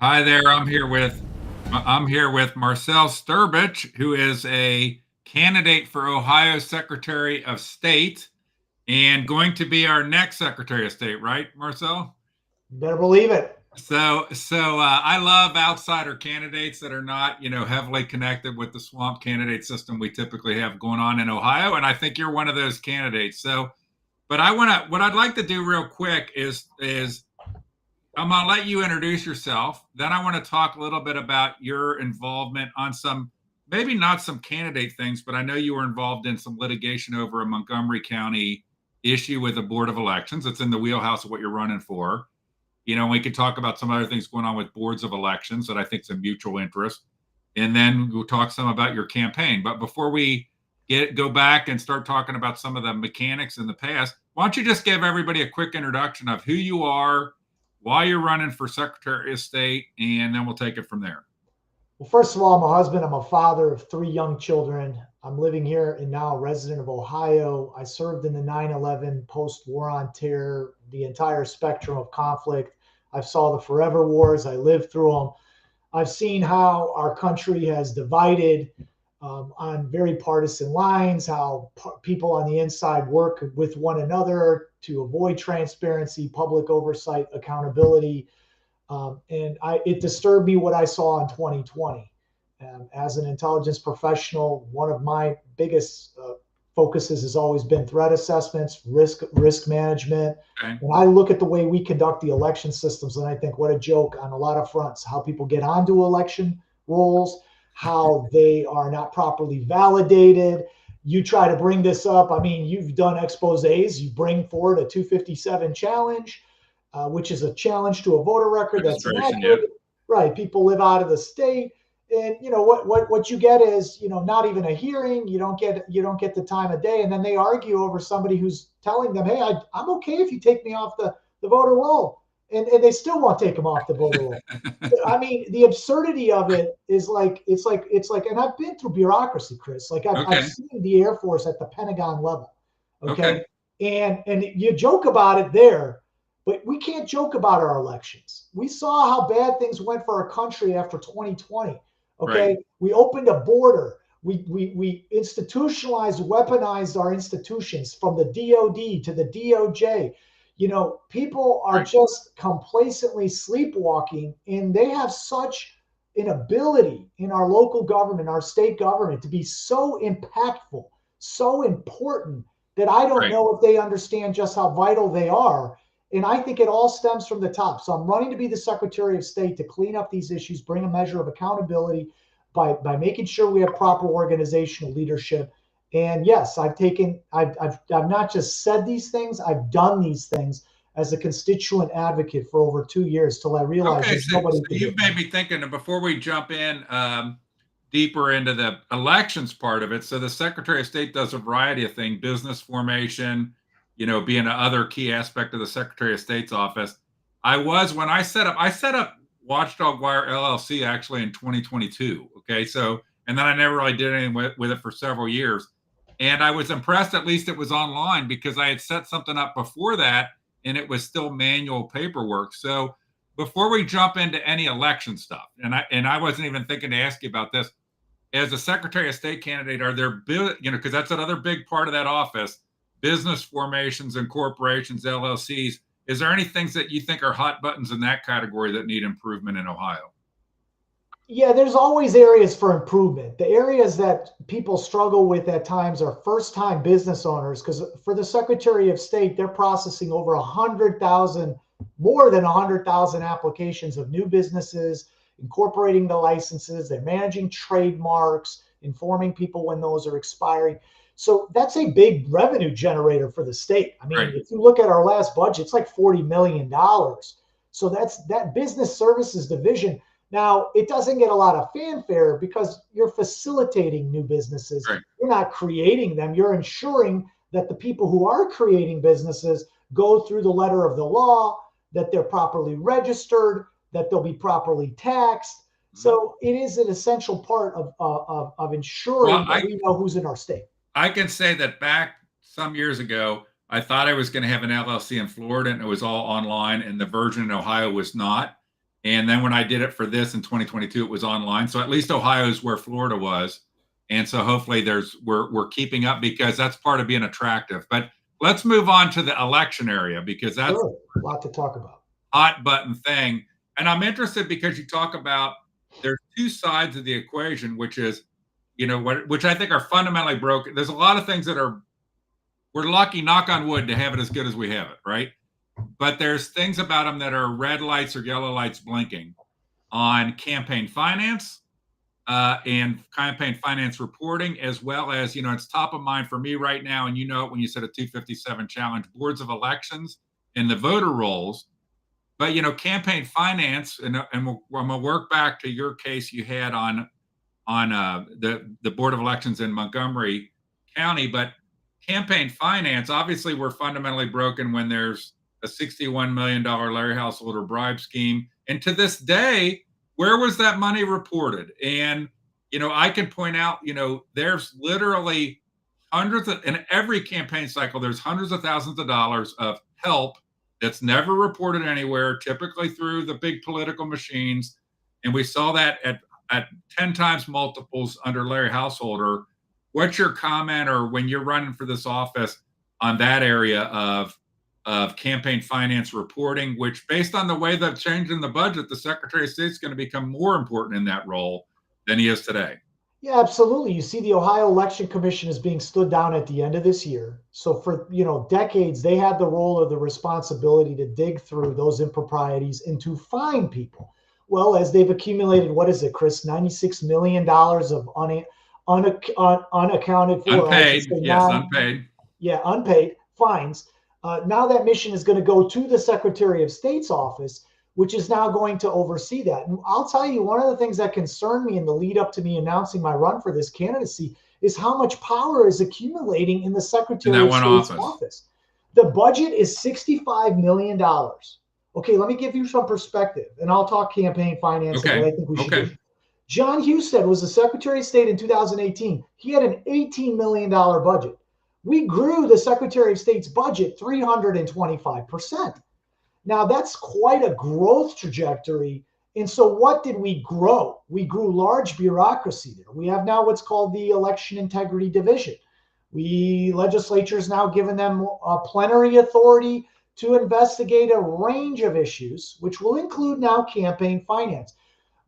Hi there. I'm here with Marcell Strbich, who is a candidate for Ohio Secretary of State and going to be our next Secretary of State, right, Marcell? Better believe it. I love outsider candidates that are not, heavily connected with the swamp candidate system we typically have going on in Ohio, and I think you're one of those candidates. But what I'd like to do real quick is I'm going to let you introduce yourself. Then I want to talk a little bit about your involvement on maybe not some candidate things, but I know you were involved in some litigation over a Montgomery County issue with the Board of Elections. It's in the wheelhouse of what you're running for. We could talk about some other things going on with boards of elections that I think is a mutual interest. And then we'll talk some about your campaign. But before we go back and start talking about some of the mechanics in the past, why don't you just give everybody a quick introduction of who you are, why you're running for Secretary of State, and then we'll take it from there. Well, first of all, I'm a husband. I'm a father of 3 young children. I'm living here and now a resident of Ohio. I served in the 9/11 post-war on terror, the entire spectrum of conflict. I saw the forever wars. I lived through them. I've seen how our country has divided on very partisan lines, how people on the inside work with one another to avoid transparency, public oversight, accountability. It disturbed me what I saw in 2020. As an intelligence professional, one of my biggest focuses has always been threat assessments, risk management. Okay. And I look at the way we conduct the election systems, and I think, what a joke on a lot of fronts. How people get onto election rolls, how they are not properly validated. You try to bring this up. I mean, you've done exposés. You bring forward a 257 challenge, which is a challenge to a voter record that's inaccurate. Yeah. Right. People live out of the state. And what you get is not even a hearing. You don't get the time of day, and then they argue over somebody who's telling them, hey, I'm okay if you take me off the voter roll, and they still won't take them off the voter roll. I mean, the absurdity of it is it's like, and I've been through bureaucracy, Chris. Like I've Okay. seen the Air Force at the Pentagon level. Okay. Okay. And you joke about it there, but we can't joke about our elections. We saw how bad things went for our country after 2020. Okay. Right. We opened a border. We institutionalized, weaponized our institutions from the DOD to the DOJ. People are Right. just complacently sleepwalking, and they have such an ability in our local government, our state government, to be so impactful, so important, that I don't Right. know if they understand just how vital they are. And I think it all stems from the top. So I'm running to be the Secretary of State to clean up these issues, bring a measure of accountability by making sure we have proper organizational leadership. And yes, I've not just said these things, I've done these things as a constituent advocate for over 2 years till I realized Okay. there's So nobody to do you've it. made me thinking, and before we jump in deeper into the elections part of it, so the Secretary of State does a variety of things, business formation, being another key aspect of the Secretary of State's office. When I set up Watchdog Wire LLC actually in 2022. Okay. And then I never really did anything with it for several years. And I was impressed, at least it was online, because I had set something up before that and it was still manual paperwork. So before we jump into any election stuff, and I wasn't even thinking to ask you about this, as a Secretary of State candidate, are there, because that's another big part of that office, business formations and corporations, LLCs. Is there any things that you think are hot buttons in that category that need improvement in Ohio? Yeah, there's always areas for improvement. The areas that people struggle with at times are first-time business owners, because for the Secretary of State, they're processing over 100,000, more than 100,000 applications of new businesses, incorporating the licenses. They're managing trademarks, informing people when those are expiring. So that's a big revenue generator for the state. I mean, Right. if you look at our last budget, it's like $40 million. So that's that business services division. Now, it doesn't get a lot of fanfare because you're facilitating new businesses. Right. You're not creating them. You're ensuring that the people who are creating businesses go through the letter of the law, that they're properly registered, that they'll be properly taxed. So it is an essential part of Well, ensuring that we know who's in our state. I can say that back some years ago, I thought I was going to have an LLC in Florida and it was all online, and the version in Ohio was not. And then when I did it for this in 2022, it was online. So at least Ohio is where Florida was. And so hopefully we're keeping up, because that's part of being attractive. But let's move on to the election area, because that's Sure, a lot to talk about. a hot button thing. And I'm interested because you talk about there's two sides of the equation, which is, which I think are fundamentally broken. There's a lot of things that we're lucky, knock on wood, to have it as good as we have it, right? But there's things about them that are red lights or yellow lights blinking on campaign finance and campaign finance reporting, as well as, it's top of mind for me right now. And it when you said a 257 challenge, boards of elections and the voter rolls. But, campaign finance, and I'm going to work back to your case you had on the Board of Elections in Montgomery County. But campaign finance, obviously, we're fundamentally broken when there's a $61 million Larry Householder bribe scheme. And to this day, where was that money reported? And, I can point out, there's literally in every campaign cycle, there's hundreds of thousands of dollars of help that's never reported anywhere, typically through the big political machines. And we saw that at 10 times multiples under Larry Householder. What's your comment, or when you're running for this office, on that area of campaign finance reporting, which, based on the way they've changed in the budget, the Secretary of State is going to become more important in that role than he is today? Yeah, absolutely. You see, the Ohio Election Commission is being stood down at the end of this year. So for decades, they had the role or the responsibility to dig through those improprieties and to fine people. Well, as they've accumulated, what is it, Chris? $96 million of unaccounted for, unpaid, unpaid. Yeah, unpaid fines. Now that mission is going to go to the Secretary of State's office, which is now going to oversee that. And I'll tell you, one of the things that concerned me in the lead up to me announcing my run for this candidacy is how much power is accumulating in the Secretary of State's office. The budget is $65 million. Okay, let me give you some perspective, and I'll talk campaign finance and what I think we should do. John Husted was the Secretary of State in 2018. He had an $18 million budget. We grew the Secretary of State's budget 325%. Now, that's quite a growth trajectory. And so what did we grow? We grew large bureaucracy there. We have now what's called the Election Integrity Division. Legislature's now given them plenary authority to investigate a range of issues, which will include now campaign finance.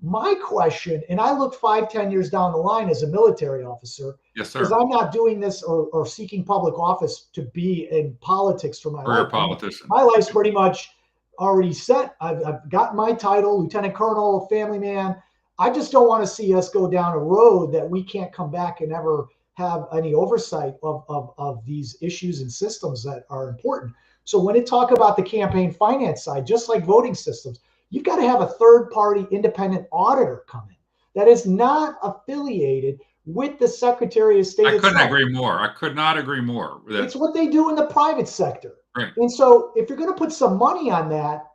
My question, and I look 5-10 years down the line as a military officer, yes, sir, because I'm not doing this or seeking public office to be in politics for my life. Politician. My life's pretty much already set. I've got my title, Lieutenant Colonel, family man. I just don't want to see us go down a road that we can't come back and ever have any oversight of these issues and systems that are important. So when it talk about the campaign finance side, just like voting systems, you've got to have a third-party independent auditor come in that is not affiliated with the Secretary of State. I couldn't agree more. I could not agree more. It's what they do in the private sector. Right. And so if you're going to put some money on that,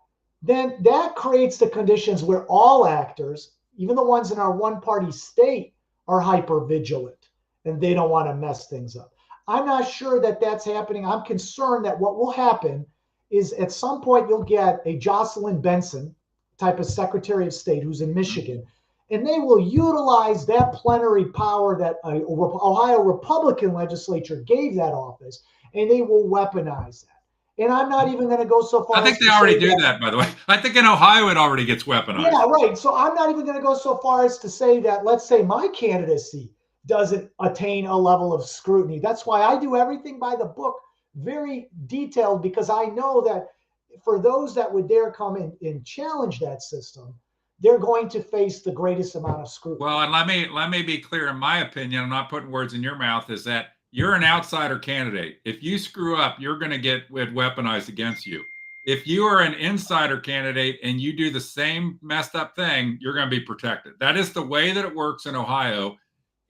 then that creates the conditions where all actors, even the ones in our one-party state, are hyper vigilant and they don't want to mess things up. I'm not sure that that's happening. I'm concerned that what will happen is at some point you'll get a Jocelyn Benson type of Secretary of State who's in Michigan, and they will utilize that plenary power that Ohio Republican legislature gave that office, and they will weaponize that. And I'm not even going to go so far. I think they already do that, by the way. I think in Ohio it already gets weaponized. Yeah, right. So I'm not even going to go so far as to say that, let's say my candidacy doesn't attain a level of scrutiny. That's why I do everything by the book, very detailed, because I know that for those that would dare come in and challenge that system, they're going to face the greatest amount of scrutiny. Well, and let me be clear. In my opinion, I'm not putting words in your mouth, is that you're an outsider candidate. If you screw up, you're going to get it weaponized against you. If you are an insider candidate and you do the same messed up thing, you're going to be protected. That is the way that it works in Ohio.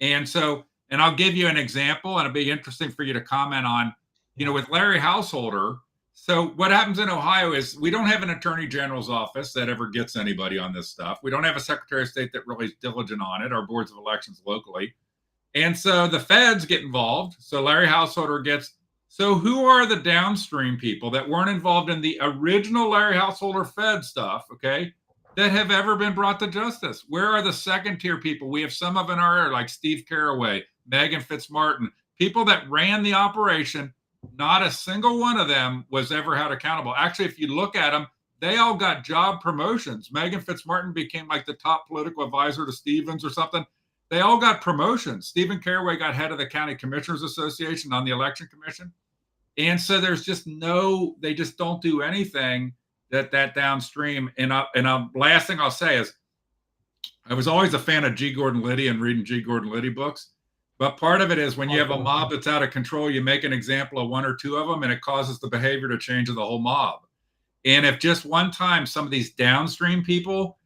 And so, and I'll give you an example, and it'll be interesting for you to comment on, with Larry Householder. So what happens in Ohio is we don't have an attorney general's office that ever gets anybody on this stuff. We don't have a secretary of state that really is diligent on it, our boards of elections locally. And so the feds get involved. So Larry Householder gets, so who are the downstream people that weren't involved in the original Larry Householder Fed stuff, okay, that have ever been brought to justice. Where are the second tier people? We have some of in our area, like Steve Caraway, Megan Fitzmartin, people that ran the operation. Not a single one of them was ever held accountable. Actually, if you look at them, they all got job promotions. Megan Fitzmartin became like the top political advisor to Stevens or something. They all got promotions. Stephen Caraway got head of the County Commissioners Association on the Election Commission. And so there's just they just don't do anything that downstream. And last thing I'll say is I was always a fan of G. Gordon Liddy and reading G. Gordon Liddy books. But part of it is when you have a mob that's out of control, you make an example of one or two of them, and it causes the behavior to change of the whole mob. And if just one time some of these downstream people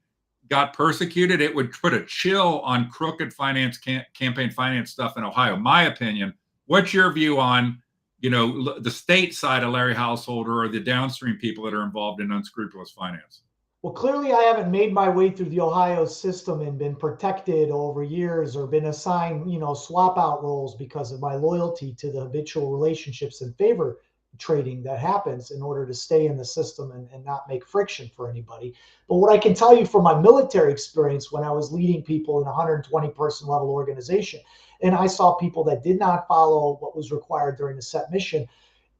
got persecuted, it would put a chill on crooked campaign finance stuff in Ohio. My opinion. What's your view on, the state side of Larry Householder or the downstream people that are involved in unscrupulous finance? Well, clearly I haven't made my way through the Ohio system and been protected over years or been assigned, swap out roles because of my loyalty to the habitual relationships and favor trading that happens in order to stay in the system and not make friction for anybody. But what I can tell you from my military experience when I was leading people in a 120 person level organization, and I saw people that did not follow what was required during the set mission,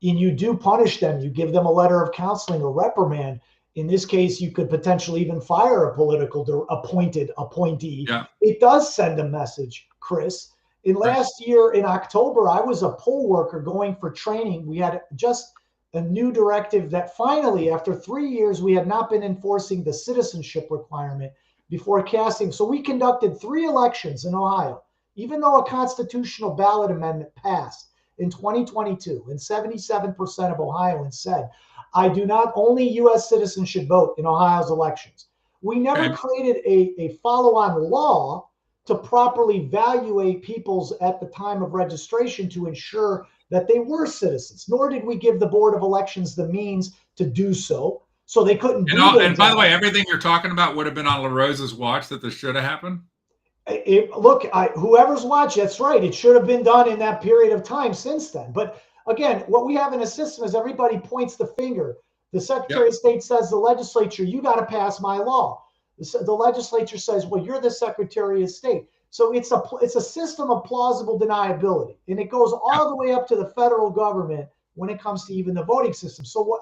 and you do punish them, you give them a letter of counseling or reprimand. In this case, you could potentially even fire a political appointee. Yeah. It does send a message, Chris. In last year, in October, I was a poll worker going for training. We had just a new directive that finally, after 3 years, we had not been enforcing the citizenship requirement before casting. So we conducted 3 elections in Ohio, even though a constitutional ballot amendment passed in 2022, and 77% of Ohioans said, I do not only U.S. citizens should vote in Ohio's elections. We never created a follow-on law to properly evaluate people's at the time of registration to ensure that they were citizens, nor did we give the Board of Elections the means to do so. So they couldn't do that. And by the way, everything you're talking about would have been on LaRosa's watch that this should have happened? Whoever's watching, that's right. It should have been done in that period of time since then. But again, what we have in a system is everybody points the finger. The Secretary of State says, the legislature, you got to pass my law. The legislature says, well, you're the Secretary of State. So it's a system of plausible deniability. And it goes all the way up to the federal government when it comes to even the voting system. So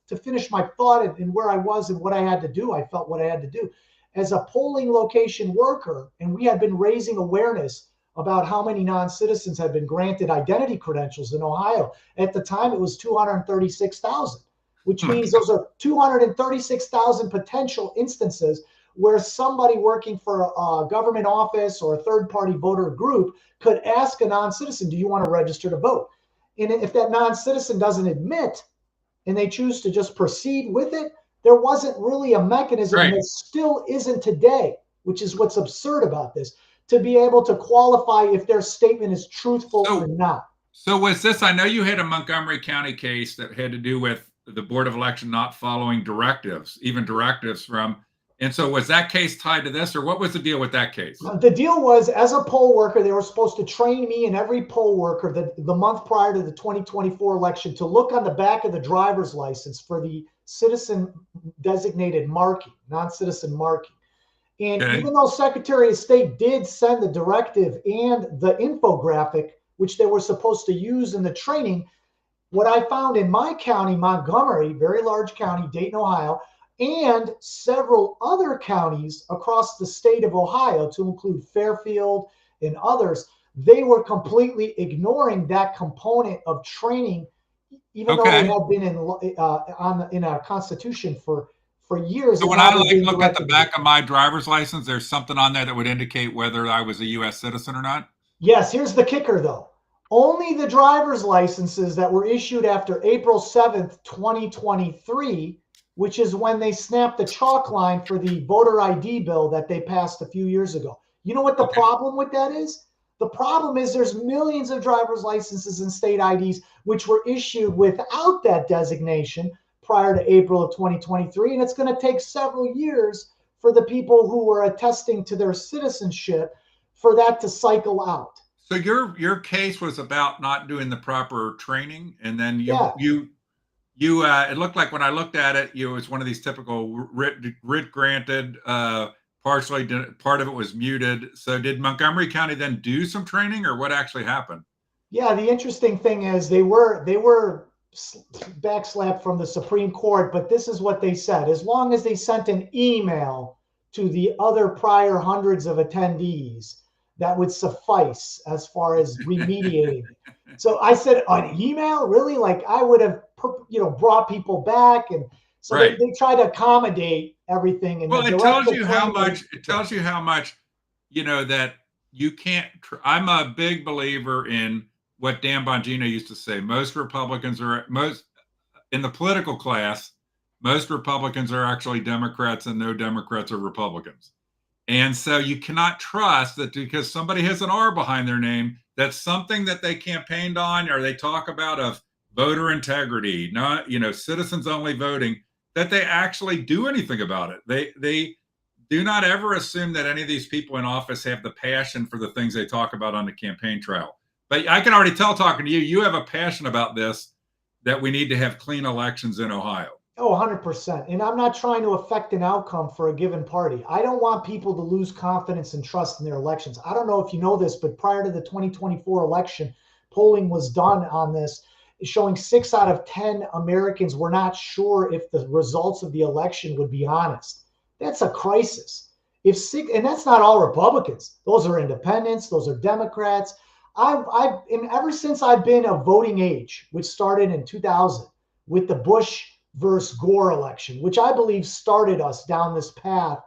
to finish my thought and where I was and what I had to do, I felt what I had to do. As a polling location worker, and we had been raising awareness about how many non-citizens had been granted identity credentials in Ohio. At the time, it was 236,000, which means those are 236,000 potential instances where somebody working for a government office or a third-party voter group could ask a non-citizen, do you want to register to vote? And if that non-citizen doesn't admit and they choose to just proceed with it, there wasn't really a mechanism, and it still isn't today, which is what's absurd about this, to be able to qualify if their statement is truthful or not. So was this, I know you had a Montgomery County case that had to do with the Board of Election not following directives, even directives from, and so was that case tied to this, or what was the deal with that case? The deal was, as a poll worker, they were supposed to train me and every poll worker the month prior to the 2024 election to look on the back of the driver's license for the citizen designated marking, non-citizen marking. And even though Secretary of State did send the directive and the infographic, which they were supposed to use in the training, what I found in my county, Montgomery, very large county, Dayton, Ohio, and several other counties across the state of Ohio, to include Fairfield and others, they were completely ignoring that component of training, even though they had been in our Constitution for years. So when I look at the back of my driver's license, there's something on there that would indicate whether I was a U.S. citizen or not? Yes, here's the kicker, though. Only the driver's licenses that were issued after April 7th, 2023, which is when they snapped the chalk line for the voter ID bill that they passed a few years ago. You know what the problem with that is? The problem is there's millions of driver's licenses and state IDs which were issued without that designation prior to April of 2023, and it's going to take several years for the people who were attesting to their citizenship for that to cycle out. So your case was about not doing the proper training, and then you you it looked like when I looked at it, it was one of these typical writ granted, partially part of it was muted. So did Montgomery County then do some training, or what actually happened? Yeah, the interesting thing is they were backslapped from the Supreme Court, but this is what they said: as long as they sent an email to the other prior hundreds of attendees, that would suffice as far as remediating it. So I said, an email, really? Like I would have, brought people back, and so they Right. they try to accommodate everything. And the Well, direct it tells you how much, that you can't. I'm a big believer in what Dan Bongino used to say. Most in the political class, most Republicans are actually Democrats, and no Democrats are Republicans. And so you cannot trust that because somebody has an R behind their name, that's something that they campaigned on or they talk about of voter integrity, not, citizens only voting, that they actually do anything about it. They do not ever assume that any of these people in office have the passion for the things they talk about on the campaign trail. But I can already tell, talking to you, you have a passion about this, that we need to have clean elections in Ohio. Oh, 100%. And I'm not trying to affect an outcome for a given party. I don't want people to lose confidence and trust in their elections. I don't know if you know this, but prior to the 2024 election, polling was done on this, showing 6 out of 10 Americans were not sure if the results of the election would be honest. That's a crisis. If six, and that's not all Republicans. Those are independents. Those are Democrats. And ever since I've been of voting age, which started in 2000 with the Bush versus Gore election, which I believe started us down this path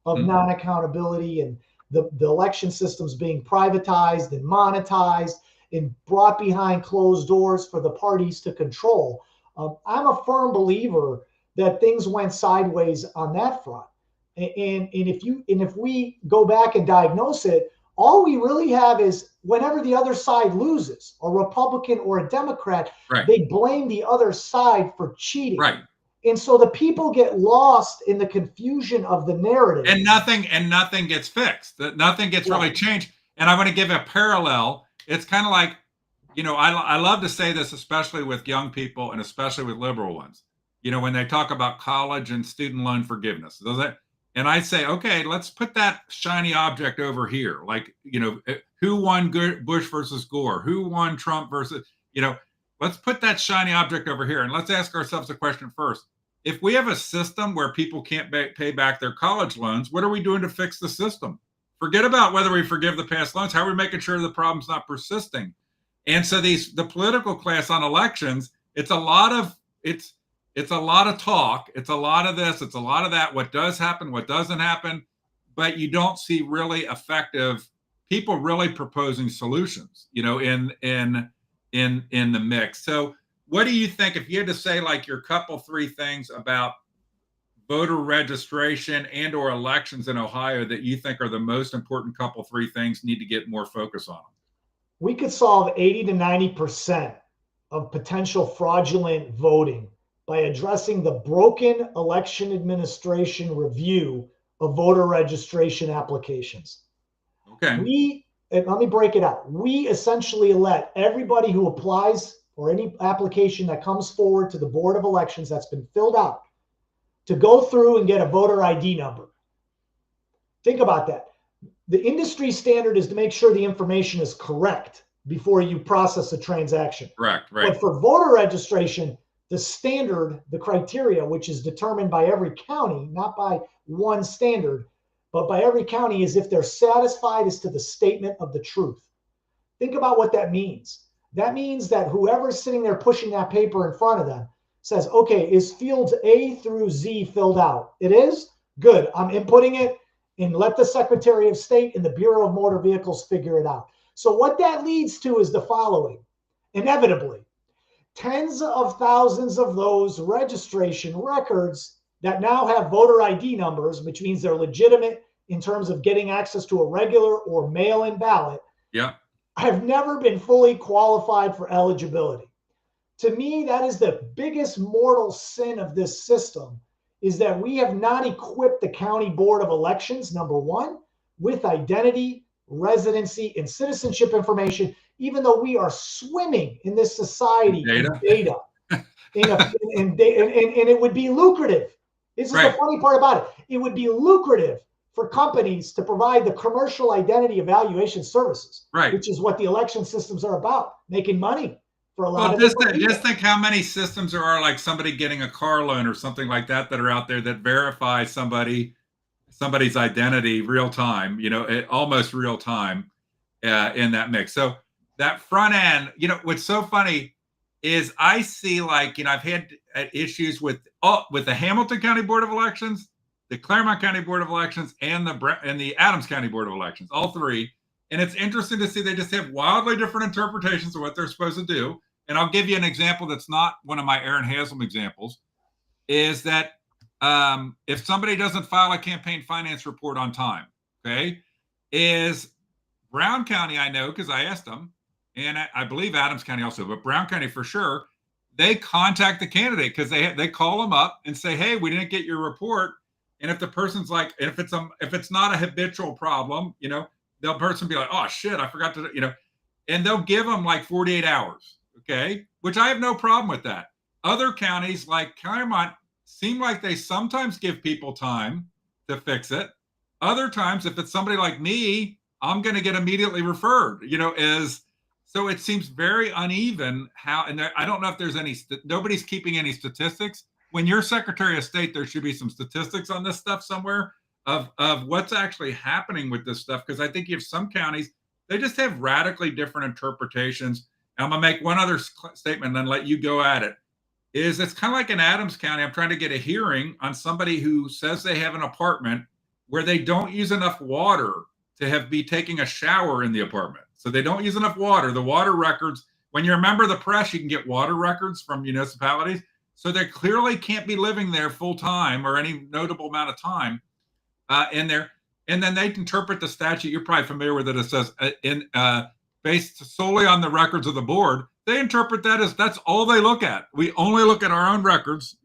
of non-accountability and the election systems being privatized and monetized and brought behind closed doors for the parties to control. I'm a firm believer that things went sideways on that front. And if we go back and diagnose it, all we really have is whenever the other side loses, a Republican or a Democrat, Right. they blame the other side for cheating. Right. And so the people get lost in the confusion of the narrative. And nothing gets fixed. Nothing gets really changed. And I want to give a parallel. It's kind of like, I love to say this, especially with young people and especially with liberal ones, when they talk about college and student loan forgiveness. And I say, okay, let's put that shiny object over here. Like, who won Bush versus Gore? Who won Trump versus, let's put that shiny object over here. And let's ask ourselves a question first. If we have a system where people can't pay back their college loans, what are we doing to fix the system? Forget about whether we forgive the past loans. How are we making sure the problem's not persisting? And so the political class on elections, it's a lot of talk. It's a lot of this. It's a lot of that. What does happen? What doesn't happen? But you don't see really effective people really proposing solutions. In the mix. So, what do you think if you had to say like your couple 3 things about voter registration and or elections in Ohio that you think are the most important couple 3 things need to get more focus on? We could solve 80 to 90% of potential fraudulent voting by addressing the broken election administration review of voter registration applications. Okay. Let me break it out. We essentially let everybody who applies for any application that comes forward to the Board of Elections that's been filled out to go through and get a voter ID number. Think about that. The industry standard is to make sure the information is correct before you process a transaction. Correct, right. But for voter registration, the standard, the criteria, which is determined by every county, not by one standard, but by every county, is if they're satisfied as to the statement of the truth. Think about what that means. That means that whoever's sitting there pushing that paper in front of them says, okay, is fields A through Z filled out? It is? Good. I'm inputting it, and let the Secretary of State and the Bureau of Motor Vehicles figure it out. So what that leads to is the following. Inevitably, tens of thousands of those registration records that now have voter ID numbers, which means they're legitimate in terms of getting access to a regular or mail-in ballot, have never been fully qualified for eligibility. To me, that is the biggest mortal sin of this system, is that we have not equipped the County Board of Elections, number one, with identity, residency, and citizenship information, even though we are swimming in this society in data. and it would be lucrative. This is the Right. funny part about it. It would be lucrative for companies to provide the commercial identity evaluation services, Right. which is what the election systems are about, making money for a lot Well, of different people. just think how many systems there are, like somebody getting a car loan or something like that are out there that verify somebody's identity real time, almost real time in that mix. So that front end, what's so funny is I see, like, I've had issues with the Hamilton County Board of Elections, the Claremont County Board of Elections, and the Adams County Board of Elections, all three. And it's interesting to see they just have wildly different interpretations of what they're supposed to do. And I'll give you an example that's not one of my Aaron Haslam examples, is that if somebody doesn't file a campaign finance report on time, okay, is Brown County, I know because I asked them, and I believe Adams County also, but Brown County for sure, they contact the candidate because they call them up and say, hey, we didn't get your report. And if the person's like, if it's not a habitual problem, the person be like, oh shit, I forgot to, and they'll give them like 48 hours, okay, which I have no problem with that. Other counties like Claremont seem like they sometimes give people time to fix it. Other times, if it's somebody like me, I'm going to get immediately referred, so it seems very uneven how, and I don't know if there's nobody's keeping any statistics. When you're Secretary of State, there should be some statistics on this stuff somewhere of what's actually happening with this stuff. Because I think you have some counties, they just have radically different interpretations. And I'm going to make one other statement and then let you go at it. It's kind of like in Adams County, I'm trying to get a hearing on somebody who says they have an apartment where they don't use enough water to be taking a shower in the apartment. So they don't use enough water. The water records, when you're a member of the press, you can get water records from municipalities. So they clearly can't be living there full time or any notable amount of time in there. And then they interpret the statute. You're probably familiar with it. It says based solely on the records of the board. They interpret that as that's all they look at. We only look at our own records.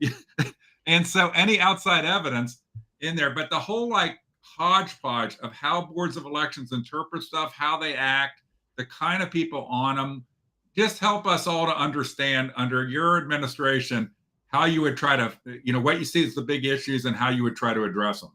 And so any outside evidence in there, but the whole like hodgepodge of how boards of elections interpret stuff, how they act, the kind of people on them, just help us all to understand under your administration how you would try to, what you see as the big issues and how you would try to address them.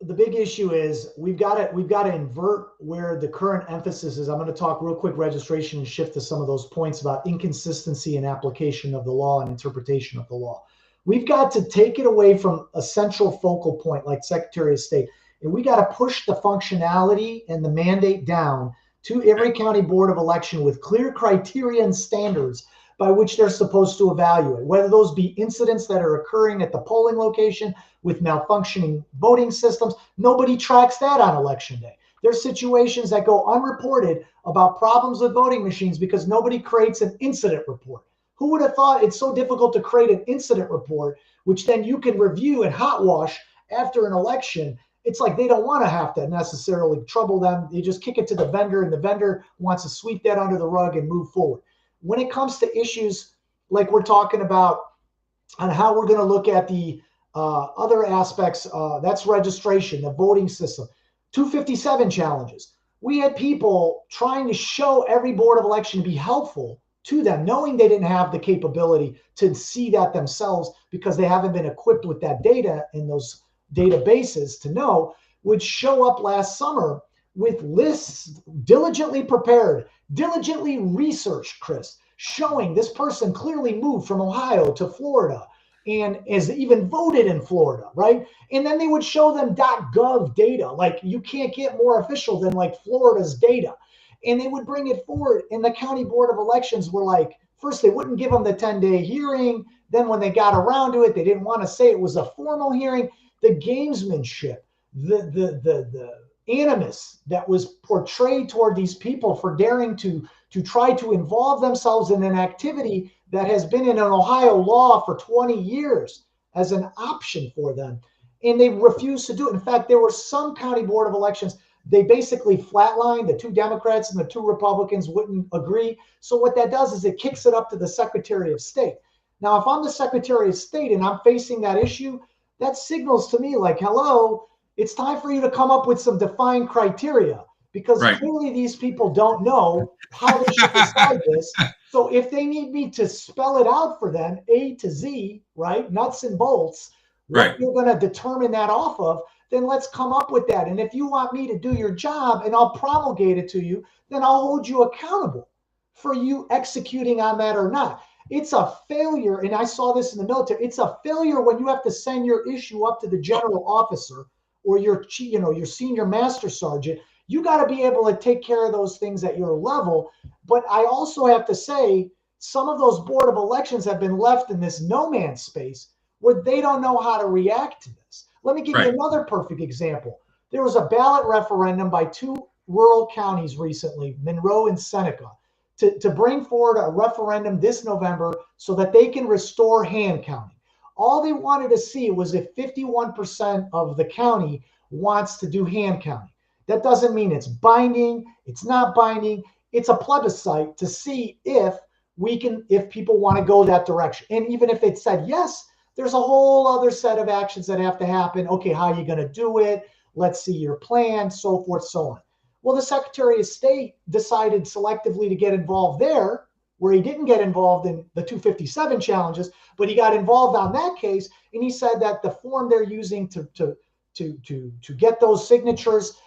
The big issue is we've got to invert where the current emphasis is. I'm going to talk real quick registration and shift to some of those points about inconsistency in application of the law and interpretation of the law. We've got to take it away from a central focal point like Secretary of State, and we got to push the functionality and the mandate down to every county board of election with clear criteria and standards by which they're supposed to evaluate, whether those be incidents that are occurring at the polling location with malfunctioning voting systems. Nobody tracks that on election day. There's situations that go unreported about problems with voting machines because nobody creates an incident report. Who would have thought it's so difficult to create an incident report, which then you can review and hot wash after an election? It's like they don't want to have to necessarily trouble them. They just kick it to the vendor, and the vendor wants to sweep that under the rug and move forward. When it comes to issues like we're talking about on how we're going to look at the other aspects, that's registration, the voting system, 257 challenges. We had people trying to show every board of election to be helpful to them, knowing they didn't have the capability to see that themselves because they haven't been equipped with that data in those databases to know, would show up last summer with lists diligently prepared, diligently researched, Chris, showing this person clearly moved from Ohio to Florida and has even voted in Florida, right? And then they would show them .gov data. Like, you can't get more official than like Florida's data. And they would bring it forward. And the county board of elections were like, first they wouldn't give them the 10-day hearing. Then when they got around to it, they didn't want to say it was a formal hearing. The gamesmanship, the animus that was portrayed toward these people for daring to try to involve themselves in an activity that has been in an Ohio law for 20 years as an option for them. And they refused to do it. In fact, there were some county board of elections, they basically flatlined. The 2 Democrats and the 2 Republicans wouldn't agree. So what that does is it kicks it up to the Secretary of State. Now, if I'm the Secretary of State and I'm facing that issue, that signals to me like, hello, it's time for you to come up with some defined criteria. because Right. clearly these people don't know how they should decide this. So if they need me to spell it out for them, A to Z, right, nuts and bolts, what Right. you're going to determine that off of, then let's come up with that. And if you want me to do your job and I'll promulgate it to you, then I'll hold you accountable for you executing on that or not. It's a failure, and I saw this in the military. It's a failure when you have to send your issue up to the general officer or your senior master sergeant. You got to be able to take care of those things at your level. But I also have to say, some of those board of elections have been left in this no man's space where they don't know how to react to this. Let me give you Right. another perfect example. There was a ballot referendum by two rural counties recently, Monroe and Seneca, to bring forward a referendum this November so that they can restore hand counting. All they wanted to see was if 51% of the county wants to do hand counting. That doesn't mean it's binding. It's not binding. It's a plebiscite to see if people want to go that direction. And even if it said yes, there's a whole other set of actions that have to happen. Okay, how are you going to do it? Let's see your plan, so forth, so on. Well, the Secretary of State decided selectively to get involved there, where he didn't get involved in the 257 challenges, but he got involved on that case. And he said that the form they're using to get those signatures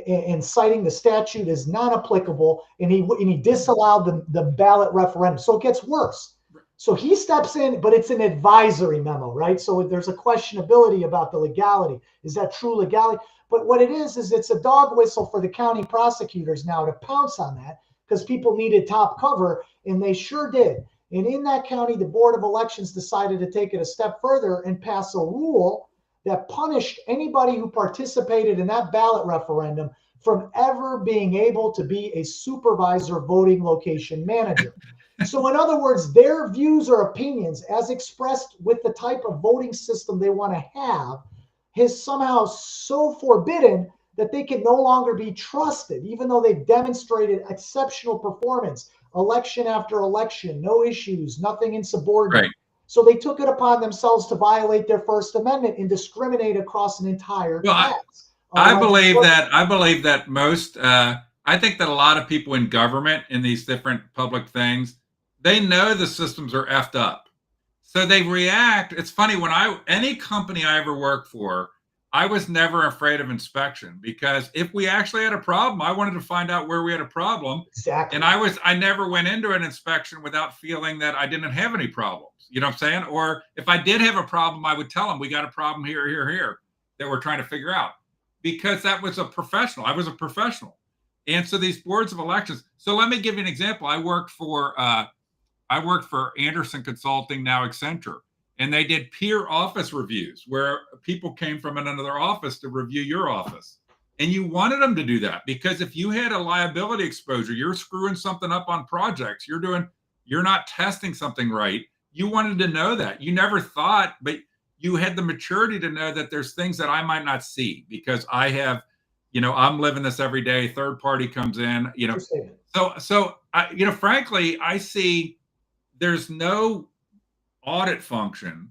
and citing the statute is non-applicable, and he disallowed the ballot referendum. So it gets worse. So he steps in, but it's an advisory memo, right? So there's a questionability about the legality. Is that true legality? But what it is it's a dog whistle for the county prosecutors now to pounce on that because people needed top cover, and they sure did. And in that county, the Board of Elections decided to take it a step further and pass a rule that punished anybody who participated in that ballot referendum from ever being able to be a supervisor voting location manager. So in other words, their views or opinions as expressed with the type of voting system they want to have is somehow so forbidden that they can no longer be trusted, even though they've demonstrated exceptional performance, election after election, no issues, nothing insubordinate. Right. So they took it upon themselves to violate their First Amendment and discriminate across an entire class. I believe that most, I think that a lot of people in government in these different public things, they know the systems are effed up. So they react. It's funny, any company I ever worked for, I was never afraid of inspection because if we actually had a problem, I wanted to find out where we had a problem. Exactly. And I never went into an inspection without feeling that I didn't have any problems. You know what I'm saying? Or if I did have a problem, I would tell them we got a problem here that we're trying to figure out, because that was a professional. I was a professional. And so these boards of elections. So let me give you an example. I worked for Anderson Consulting, now Accenture, and they did peer office reviews where people came from another office to review your office. And you wanted them to do that because if you had a liability exposure, you're screwing something up on projects, you're not testing something right. You wanted to know that. You never thought, but you had the maturity to know that there's things that I might not see because I have, I'm living this every day. Third party comes in, So frankly, I see there's no audit function.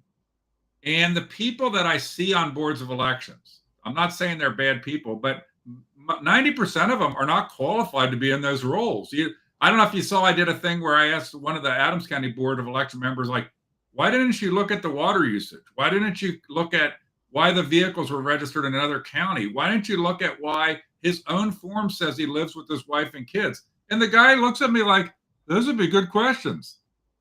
And the people that I see on boards of elections, I'm not saying they're bad people, but 90% of them are not qualified to be in those roles. I don't know if you saw, I did a thing where I asked one of the Adams County Board of Election members, like, why didn't you look at the water usage? Why didn't you look at why the vehicles were registered in another county? Why didn't you look at why his own form says he lives with his wife and kids? And the guy looks at me like, those would be good questions.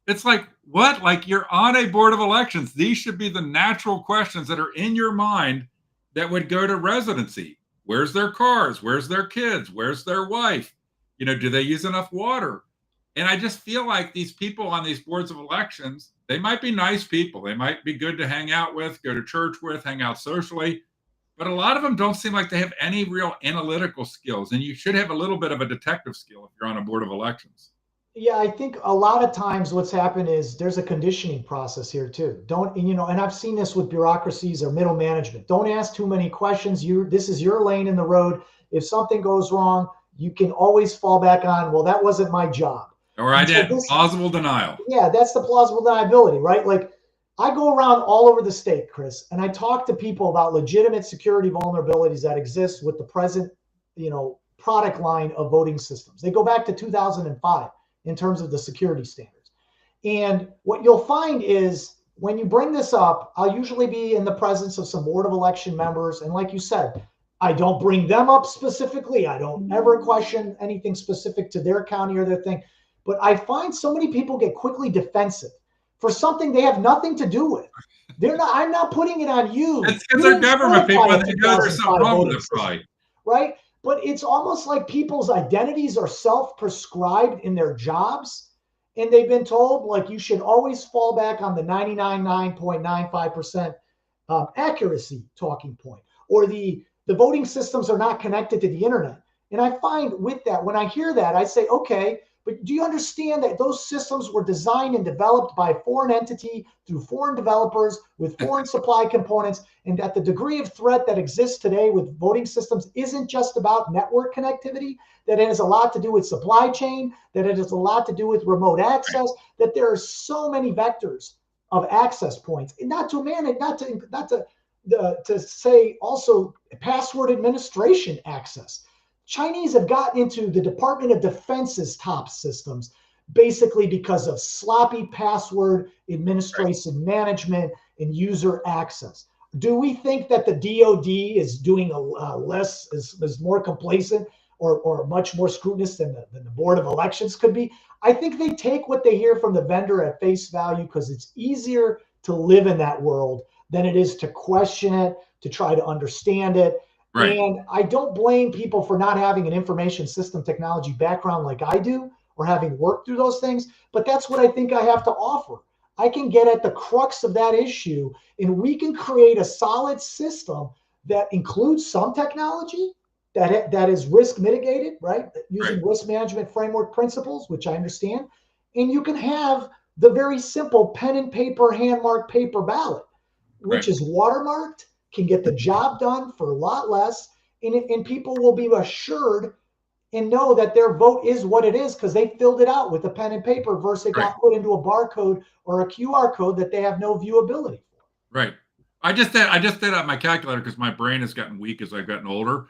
It's like, what? Like, you're on a board of elections. These should be the natural questions that are in your mind that would go to residency. Where's their cars? Where's their kids? Where's their wife? Do they use enough water? And I just feel like these people on these boards of elections, they might be nice people. They might be good to hang out with, go to church with, hang out socially. But a lot of them don't seem like they have any real analytical skills. And you should have a little bit of a detective skill if you're on a board of elections. Yeah, I think a lot of times what's happened is there's a conditioning process here too. And I've seen this with bureaucracies or middle management. Don't ask too many questions. This is your lane in the road. If something goes wrong, you can always fall back on, well, that wasn't my job. Or I did. Plausible denial. Yeah, that's the plausible deniability, right? Like, I go around all over the state, Chris, and I talk to people about legitimate security vulnerabilities that exist with the present, product line of voting systems. They go back to 2005 in terms of the security standards. And what you'll find is when you bring this up, I'll usually be in the presence of some board of election members. And like you said, I don't bring them up specifically. I don't ever question anything specific to their county or their thing. But I find so many people get quickly defensive for something they have nothing to do with. They're not. I'm not putting it on you. It's because they're government people and they know there's something wrong with it, probably. Right? But it's almost like people's identities are self-prescribed in their jobs. And they've been told, like, you should always fall back on the 99.95% accuracy talking point, or the voting systems are not connected to the internet. And I find with that, when I hear that, I say, okay, but do you understand that those systems were designed and developed by a foreign entity through foreign developers with foreign supply components, and that the degree of threat that exists today with voting systems isn't just about network connectivity, that it has a lot to do with supply chain, that it has a lot to do with remote access, that there are so many vectors of access points, and not to manage, to say also password administration access. Chinese have gotten into the Department of Defense's top systems basically because of sloppy password administration management and user access. Do we think that the DoD is doing is more complacent or much more scrutinous than the Board of Elections could be? I think they take what they hear from the vendor at face value because it's easier to live in that world than it is to question it, to try to understand it. Right. And I don't blame people for not having an information system technology background like I do, or having worked through those things, but that's what I think I have to offer. I can get at the crux of that issue, and we can create a solid system that includes some technology that is risk mitigated, right? Using risk management framework principles, which I understand. And you can have the very simple pen and paper, hand-marked paper ballot, which is watermarked, can get the job done for a lot less, and people will be assured and know that their vote is what it is because they filled it out with a pen and paper versus it got put into a barcode or a QR code that they have no viewability for. Right. I just did out my calculator because my brain has gotten weak as I've gotten older.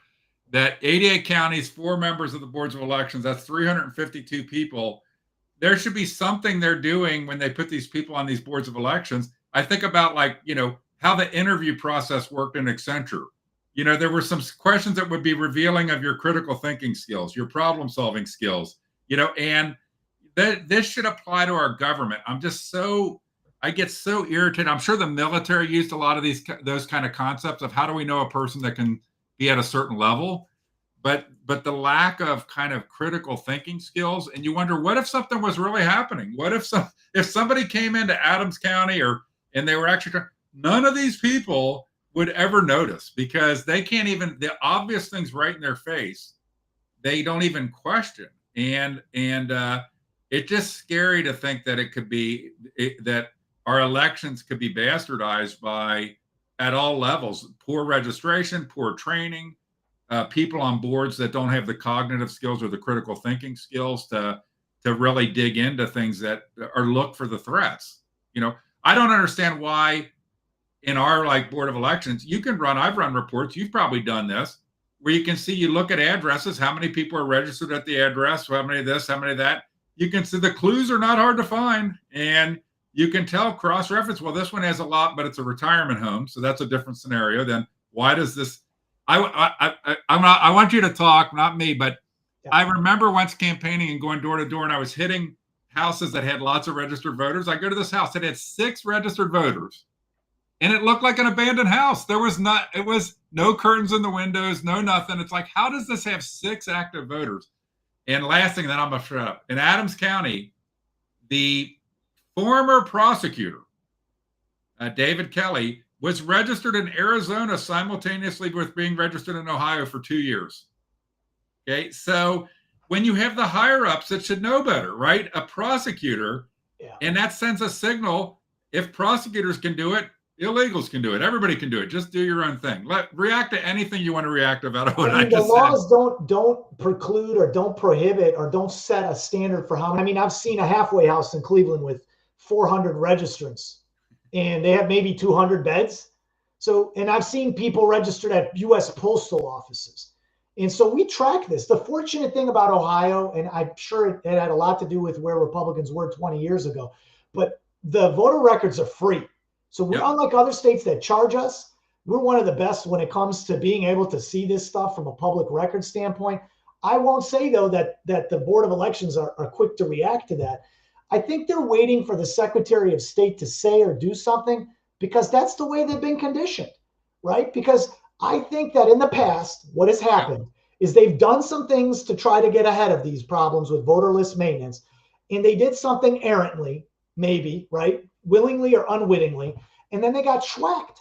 That 88 counties, 4 members of the boards of elections, that's 352 people. There should be something they're doing when they put these people on these boards of elections. I think about, like, how the interview process worked in Accenture. There were some questions that would be revealing of your critical thinking skills, your problem solving skills, and this should apply to our government. I get so irritated. I'm sure the military used a lot of those kind of concepts of how do we know a person that can be at a certain level, but the lack of kind of critical thinking skills. And you wonder, what if something was really happening? What if somebody came into Adams County and they were actually none of these people would ever notice because they can't even, the obvious things right in their face, they don't even question. And it's just scary to think that it could be, that our elections could be bastardized by, at all levels, poor registration, poor training, people on boards that don't have the cognitive skills or the critical thinking skills to really dig into things that are look for the threats. I don't understand why in our board of elections, I've run reports, you've probably done this, where you can see, you look at addresses, how many people are registered at the address, how many of this, how many of that. You can see the clues are not hard to find. And you can tell cross-reference, well, this one has a lot, but it's a retirement home. So that's a different scenario. Then why does this, I want you to talk, not me, but I remember once campaigning and going door to door, and I was hitting houses that had lots of registered voters. I go to this house that had 6 registered voters. And it looked like an abandoned house. It was no curtains in the windows, no nothing. It's like, how does this have 6 active voters? And last thing, then I'm going to shut up. In Adams County, the former prosecutor, David Kelly, was registered in Arizona simultaneously with being registered in Ohio for 2 years. Okay, so when you have the higher ups that should know better, right? A prosecutor, and that sends a signal. If prosecutors can do it, illegals can do it. Everybody can do it. Just do your own thing. React to anything you want to react about what I just said. The laws don't preclude or don't prohibit or don't set a standard for how many. I mean, I've seen a halfway house in Cleveland with 400 registrants, and they have maybe 200 beds. So, and I've seen people registered at U.S. postal offices. And so we track this. The fortunate thing about Ohio, and I'm sure it had a lot to do with where Republicans were 20 years ago, but the voter records are free. So we're unlike other states that charge us. We're one of the best when it comes to being able to see this stuff from a public record standpoint. I won't say, though, that the Board of Elections are quick to react to that. I think they're waiting for the Secretary of State to say or do something because that's the way they've been conditioned, right? Because I think that in the past, what has happened is they've done some things to try to get ahead of these problems with voter list maintenance, and they did something errantly, maybe, right? Willingly or unwittingly, and then they got schwacked.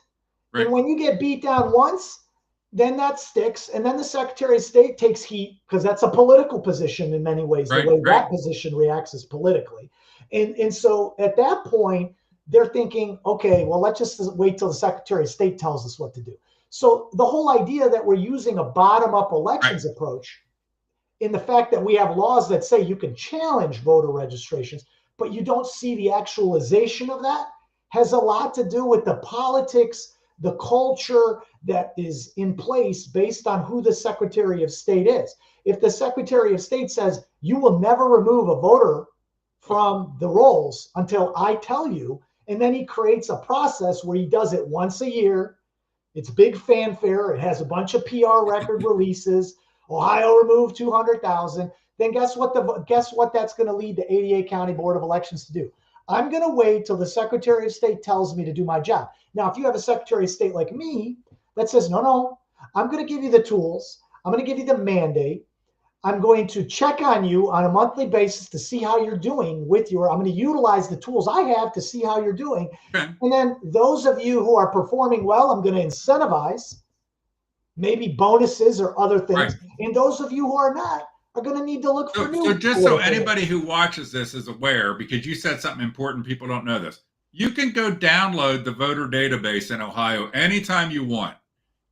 Right. And when you get beat down once, then that sticks, and then the Secretary of State takes heat because that's a political position in many ways. The way that position reacts is politically. And so at that point, they're thinking, okay, well, let's just wait till the Secretary of State tells us what to do. So the whole idea that we're using a bottom-up elections approach in the fact that we have laws that say you can challenge voter registrations, but you don't see the actualization of that, has a lot to do with the politics, the culture that is in place based on who the Secretary of State is. If the Secretary of State says, you will never remove a voter from the rolls until I tell you, and then he creates a process where he does it once a year, it's big fanfare, it has a bunch of PR record releases, Ohio removed 200,000, then guess what that's going to lead the 88 County Board of Elections to do? I'm going to wait till the Secretary of State tells me to do my job. Now, if you have a Secretary of State like me that says, no, I'm going to give you the tools, I'm going to give you the mandate, I'm going to check on you on a monthly basis to see how you're doing I'm going to utilize the tools I have to see how you're doing. Okay. And then those of you who are performing well, I'm going to incentivize, maybe bonuses or other things. Right. And those of you who are not are going to need to look for new. So just so anybody who watches this is aware, because you said something important, people don't know this. You can go download the voter database in Ohio anytime you want.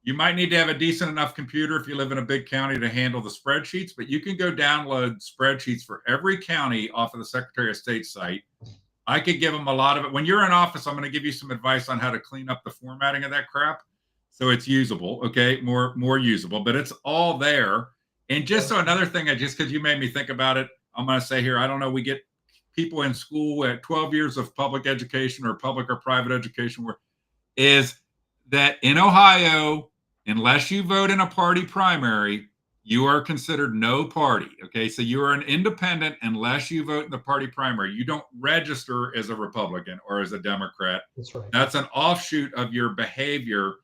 You might need to have a decent enough computer if you live in a big county to handle the spreadsheets, but you can go download spreadsheets for every county off of the Secretary of State site. I could give them a lot of it. When you're in office, I'm going to give you some advice on how to clean up the formatting of that crap so it's usable, okay, more usable, but it's all there. And just so another thing, because you made me think about it, I'm going to say here, I don't know, we get people in school at 12 years of public education or public or private education is that in Ohio, unless you vote in a party primary, you are considered no party. Okay, so you are an independent unless you vote in the party primary. You don't register as a Republican or as a Democrat. That's right. That's an offshoot of your behavior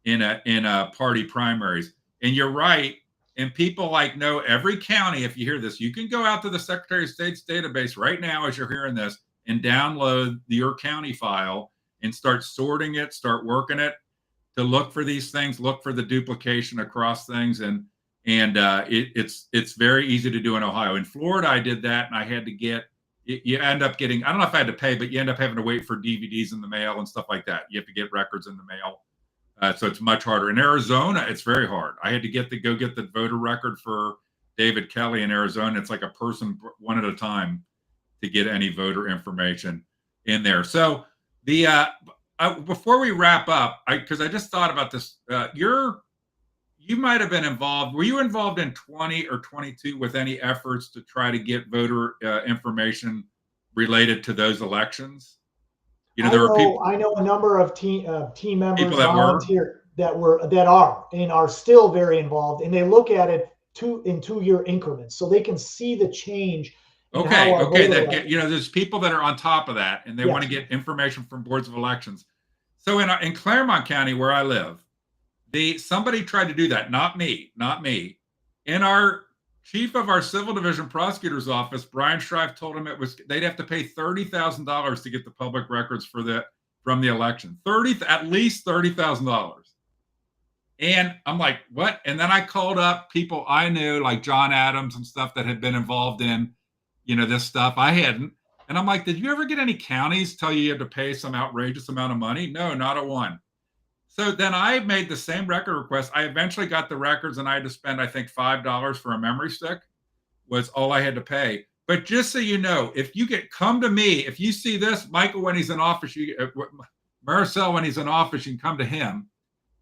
in a party primaries. And you're right. And people know every county. If you hear this, you can go out to the Secretary of State's database right now as you're hearing this and download your county file and start sorting it, start working it, to look for these things, look for the duplication across things, and it's very easy to do in Ohio. In Florida, I did that, and I had to get. You end up getting. I don't know if I had to pay, but you end up having to wait for DVDs in the mail and stuff like that. You have to get records in the mail, so it's much harder. In Arizona, it's very hard. I had to go get the voter record for David Kelly in Arizona. It's like a person one at a time to get any voter information in there. So the. Before we wrap up, because I just thought about this, you might have been involved. Were you involved in 20 or 22 with any efforts to try to get voter information related to those elections? There were people. I know a number of team members, volunteer that are and are still very involved, and they look at it in 2-year increments, so they can see the change. Okay. There's people that are on top of that, and they want to get information from boards of elections. So in Claremont County, where I live, somebody tried to do that. Not me. And our chief of our civil division prosecutor's office, Brian Shrive, told him they'd have to pay $30,000 to get the public records from the election. At least $30,000. And I'm like, what? And then I called up people I knew, like John Adams and stuff, that had been involved in this stuff. I hadn't. And I'm like, did you ever get any counties tell you had to pay some outrageous amount of money? No, not a one. So then I made the same record request. I eventually got the records, and I had to spend, I think, $5 for a memory stick was all I had to pay. But just so you know, come to me, if you see this, Michael, when he's in office, Marcell, when he's in office, you can come to him.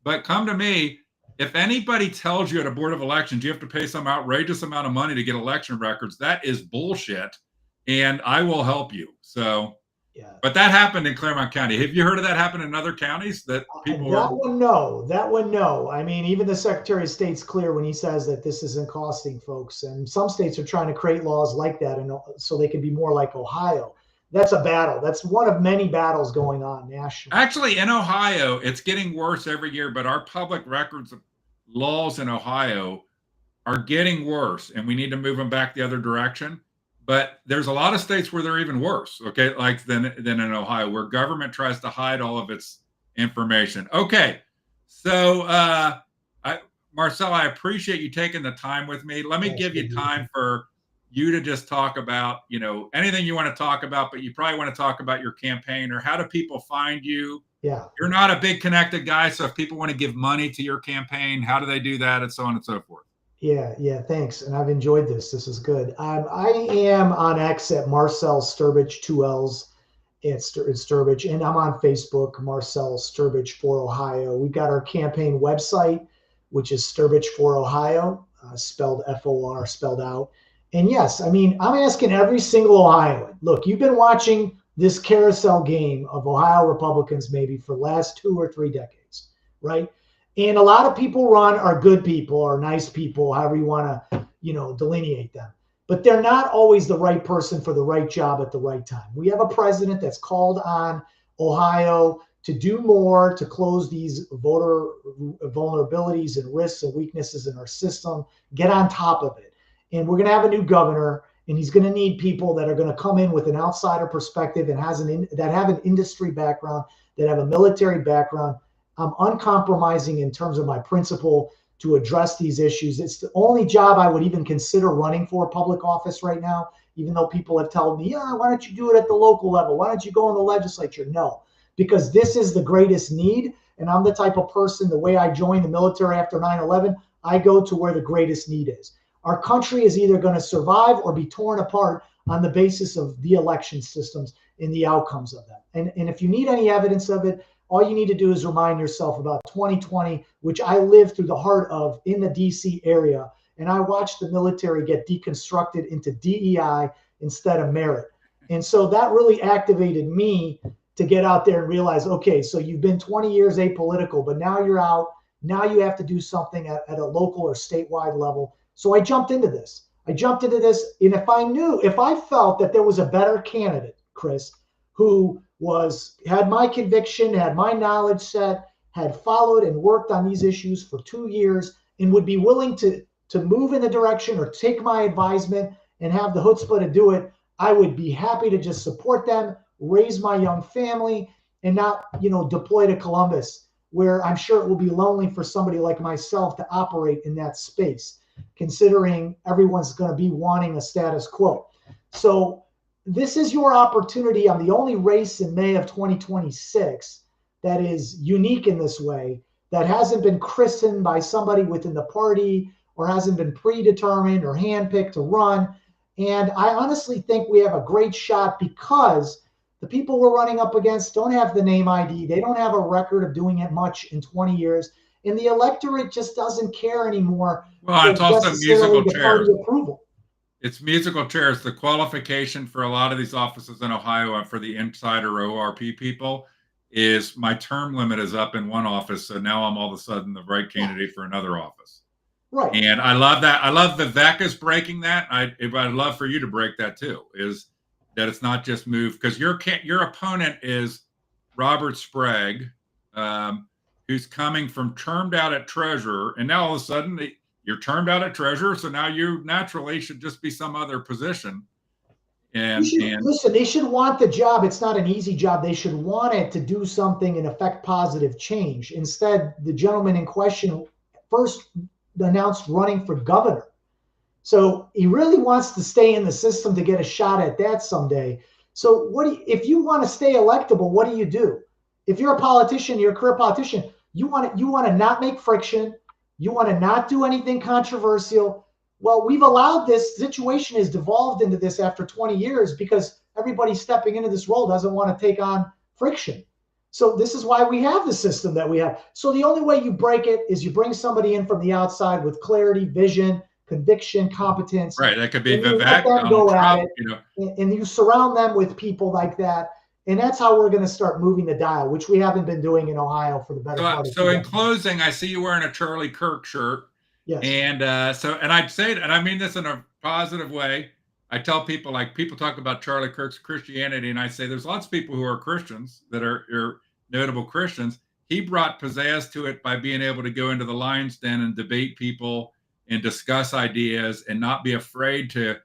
But come to me if anybody tells you at a board of elections you have to pay some outrageous amount of money to get election records, that is bullshit, and I will help you. So, Yeah. but that happened in Claremont County. Have you heard of that happen in other counties that people That one, no. That one, no. I mean, even the Secretary of State's clear when he says that this isn't costing folks. And some states are trying to create laws like that, and so they can be more like Ohio. That's a battle. That's one of many battles going on nationally. Actually, in Ohio, it's getting worse every year, but our public records laws in Ohio are getting worse, and we need to move them back the other direction. But there's a lot of states where they're even worse, okay, like than in Ohio, where government tries to hide all of its information. Okay, so Marcell, I appreciate you taking the time with me. Let me give you time for you to just talk about, anything you want to talk about, but you probably want to talk about your campaign or how do people find you? Yeah. You're not a big connected guy, so if people want to give money to your campaign, how do they do that, and so on and so forth? Yeah, thanks. And I've enjoyed this. This is good. I am on X at Marcell Strbich, 2 L's. It's Strbich. And I'm on Facebook, Marcell Strbich for Ohio. We've got our campaign website, which is Strbich for Ohio, spelled FOR, spelled out. And yes, I mean, I'm asking every single Ohioan, look, you've been watching this carousel game of Ohio Republicans maybe for the last 2 or 3 decades, right? And a lot of people run are good people or nice people, however you want to, delineate them. But they're not always the right person for the right job at the right time. We have a president that's called on Ohio to do more to close these voter vulnerabilities and risks and weaknesses in our system, get on top of it. And we're going to have a new governor, and he's going to need people that are going to come in with an outsider perspective and that have an industry background, that have a military background. I'm uncompromising in terms of my principle to address these issues. It's the only job I would even consider running for public office right now, even though people have told me, yeah, why don't you do it at the local level? Why don't you go in the legislature? No, because this is the greatest need. And I'm the type of person, the way I joined the military after 9/11, I go to where the greatest need is. Our country is either going to survive or be torn apart on the basis of the election systems and the outcomes of them. And if you need any evidence of it, all you need to do is remind yourself about 2020, which I lived through the heart of in the DC area. And I watched the military get deconstructed into DEI instead of merit. And so that really activated me to get out there and realize, okay, so you've been 20 years apolitical, but now you're out. Now you have to do something at a local or statewide level. So I jumped into this. And if I felt that there was a better candidate, Chris, who had my conviction, had my knowledge set, had followed and worked on these issues for 2 years, and would be willing to move in the direction or take my advisement and have the chutzpah to do it, I would be happy to just support them, raise my young family, and not, deploy to Columbus, where I'm sure it will be lonely for somebody like myself to operate in that space, considering everyone's going to be wanting a status quo. So this is your opportunity. I'm the only race in May of 2026 that is unique in this way, that hasn't been christened by somebody within the party or hasn't been predetermined or handpicked to run. And I honestly think we have a great shot because the people we're running up against don't have the name ID. They don't have a record of doing it much in 20 years. And the electorate just doesn't care anymore. Well, it's also musical chairs. Approval. It's musical chairs. The qualification for a lot of these offices in Ohio and for the insider ORP people is my term limit is up in one office. So now I'm all of a sudden the right candidate for another office. Right. And I love that. I love Vivek is breaking that. I'd love for you to break that too, is that it's not just move, because your opponent is Robert Sprague, who's coming from termed out at treasurer. And now all of a sudden you're termed out at treasurer. So now you naturally should just be some other position. Listen, they should want the job. It's not an easy job. They should want it to do something and affect positive change. Instead, the gentleman in question first announced running for governor. So he really wants to stay in the system to get a shot at that someday. So if you want to stay electable, what do? If you're a politician, you're a career politician, you want to not make friction. You want to not do anything controversial. Well, we've allowed this situation has devolved into this after 20 years because everybody stepping into this role doesn't want to take on friction. So this is why we have the system that we have. So the only way you break it is you bring somebody in from the outside with clarity, vision, conviction, competence, Right. That could be and you let Vivek, them Donald go at Trump, it, and you surround them with people like that. And that's how we're going to start moving the dial, which we haven't been doing in Ohio for the better part of So 2 in decades. closing, I see you wearing a Charlie Kirk shirt. Yes. And and I'd say, and I mean this in a positive way. I tell people, like, people talk about Charlie Kirk's Christianity, and I say there's lots of people who are Christians that are notable Christians. He brought pizzazz to it by being able to go into the lion's den and debate people and discuss ideas and not be afraid to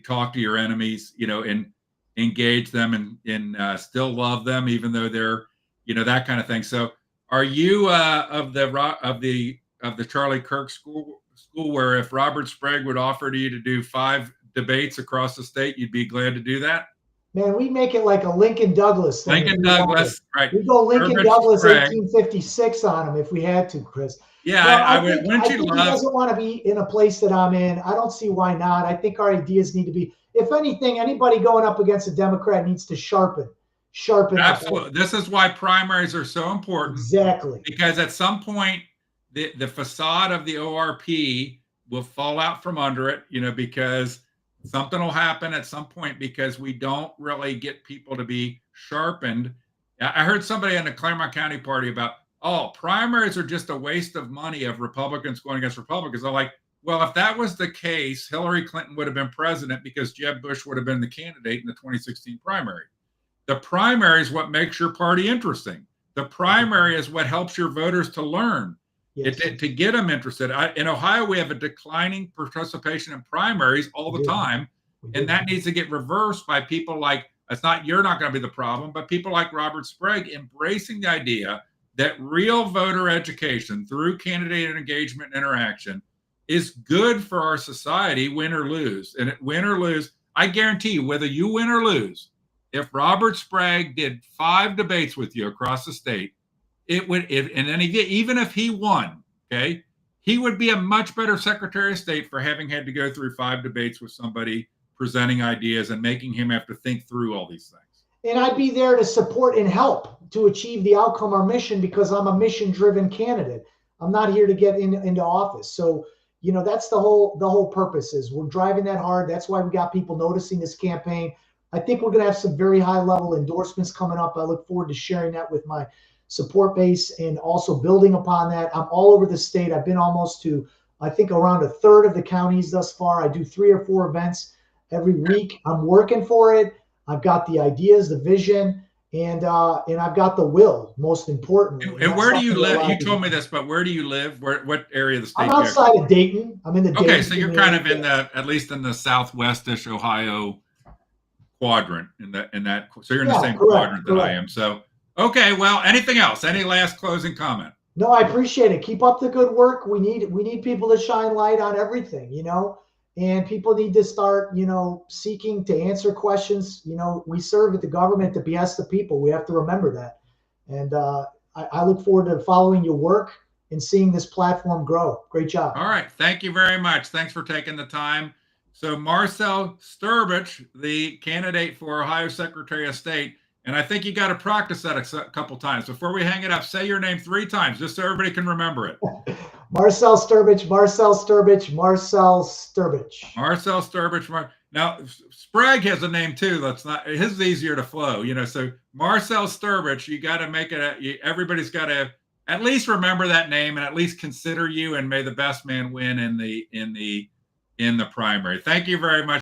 talk to your enemies, and engage them and still love them even though they're, that kind of thing. So, are you of the Charlie Kirk school where if Robert Sprague would offer to you to do 5 debates across the state, you'd be glad to do that? Man, we make it like a Lincoln Douglas thing. Lincoln Douglas, right? We go Lincoln Strbich, Douglas Sprague. 1856 on him if we had to, Chris. Yeah, No, I I would. think Wouldn't I you think he love? doesn't want to be in a place that I'm in. I don't see why not. I think our ideas need to be, if anything, anybody going up against a Democrat needs to sharpen Absolutely. This is why primaries are so important. Exactly. Because at some point, the facade of the ORP will fall out from under it, because something will happen at some point because we don't really get people to be sharpened. I heard somebody in the Claremont County party about, oh, primaries are just a waste of money of Republicans going against Republicans. I'm like, well, if that was the case, Hillary Clinton would have been president because Jeb Bush would have been the candidate in the 2016 primary. The primary is what makes your party interesting. The primary is what helps your voters to learn, to get them interested. In Ohio, we have a declining participation in primaries all the time, and that needs to get reversed by people like, you're not going to be the problem, but people like Robert Sprague embracing the idea that real voter education through candidate engagement and interaction is good for our society, win or lose. And win or lose, I guarantee you, whether you win or lose, if Robert Sprague did 5 debates with you across the state, and then even if he won, okay, he would be a much better Secretary of State for having had to go through 5 debates with somebody presenting ideas and making him have to think through all these things. And I'd be there to support and help to achieve the outcome or mission because I'm a mission-driven candidate. I'm not here to get into office. So, that's the whole purpose is we're driving that hard. That's why we got people noticing this campaign. I think we're going to have some very high-level endorsements coming up. I look forward to sharing that with my support base and also building upon that. I'm all over the state. I've been almost to, I think, around a third of the counties thus far. I do 3 or 4 events every week. I'm working for it. I've got the ideas, the vision, and I've got the will, most importantly. And where do you live? You told me this, but where do you live? What area of the state? I'm outside of Dayton. I'm in the Dayton. Okay, so you're kind of in at least in the southwestish Ohio quadrant so you're in the same quadrant that I am. So, okay, well, anything else? Any last closing comment? No, I appreciate it. Keep up the good work. We need people to shine light on everything, and people need to start, seeking to answer questions. We serve at the government to behest the people. We have to remember that. And I look forward to following your work and seeing this platform grow. Great job. All right. Thank you very much. Thanks for taking the time. So Marcell Strbich, the candidate for Ohio Secretary of State, and I think you got to practice that a couple times. Before we hang it up, say your name 3 times just so everybody can remember it. Marcell Strbich, Marcell Strbich, Marcell Strbich. Marcell Strbich. Now, Sprague has a name too. His is easier to flow, So Marcell Strbich, you got to make it. Everybody's got to at least remember that name and at least consider you. And may the best man win in the primary. Thank you very much.